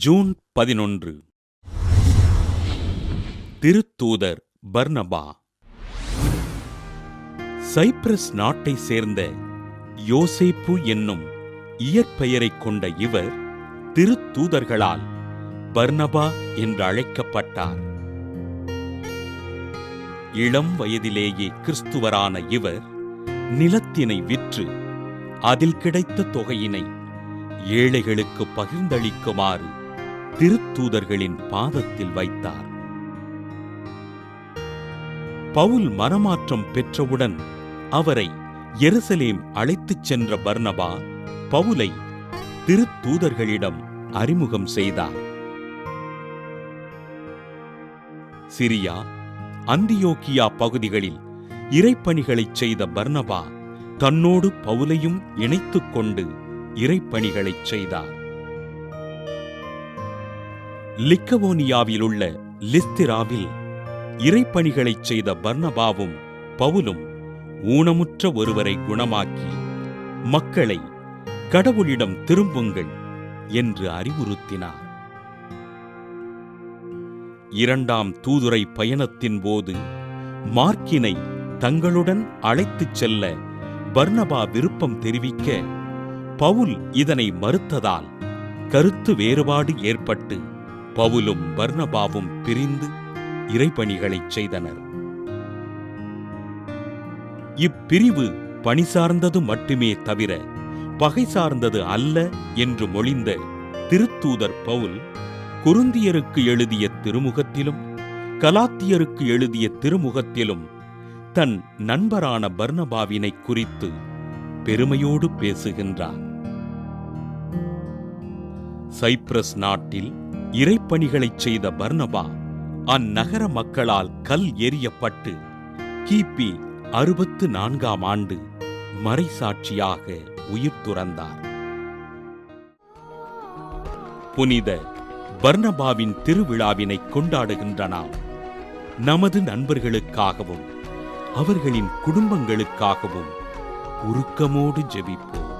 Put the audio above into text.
June 11. திருத்தூதர் பர்னபா. Cyprus நாட்டை சேர்ந்த யோசேப்பு என்னும் இயற்பெயரைக் கொண்ட இவர் திருத்தூதர்களால் பர்னபா என்று அழைக்கப்பட்டார். இளம் வயதிலேயே கிறிஸ்துவரான இவர் நிலத்தினை விற்று அதில் கிடைத்த தொகையினை ஏழைகளுக்கு பகிர்ந்தளிக்குமாறு திருத்தூதர்களின் பாதத்தில் வைத்தார். பவுல் மனமாற்றம் பெற்றவுடன் அவரை எருசலேம் அழைத்துச் சென்ற பர்னபா பவுலை திருத்தூதர்களிடம் அறிமுகம் செய்தார். சிரியா, அந்தியோக்கியா பகுதிகளில் இறைப்பணிகளைச் செய்த பர்னபா தன்னோடு பவுலையும் இணைத்துக் கொண்டு இறைப்பணிகளைச் செய்தார். லிக்கவோனியாவிலுள்ள லிஸ்திராவில் இறைப்பணிகளைச் செய்த பர்னபாவும் பவுலும் ஊனமுற்ற ஒருவரை குணமாக்கி மக்களை கடவுளிடம் திரும்புங்கள் என்று அறிவுறுத்தினார். இரண்டாம் தூதுரை பயணத்தின் போது மார்க்கினை தங்களுடன் அழைத்துச் செல்ல பர்னபா விருப்பம் தெரிவிக்க பவுல் இதனை மறுத்ததால் கருத்து வேறுபாடு ஏற்பட்டு பவுலும் பர்னபாவும் பிரிந்து இறைப்பணிகளைச் செய்தனர். இப்பிரிவு பணி சார்ந்தது மட்டுமே தவிர பகை சார்ந்தது அல்ல என்று மொழிந்த திருத்தூதர் பவுல் கொரிந்தியருக்கு எழுதிய திருமுகத்திலும் கலாத்தியருக்கு எழுதிய திருமுகத்திலும் தன் நண்பரான பர்னபாவினை குறித்து பெருமையோடு பேசுகின்றார். சைப்ரஸ் நாட்டில் இறைப்பணிகளைச் செய்த பர்னபா அந்நகர மக்களால் கல் எறியப்பட்டு கிபி 64ஆம் ஆண்டு மறைசாட்சியாக உயிர் துறந்தார். புனித பர்னபாவின் திருவிழாவினை கொண்டாடுகின்ற நாம் நமது நண்பர்களுக்காகவும் அவர்களின் குடும்பங்களுக்காகவும் உருக்கமோடு ஜெபிப்போம்.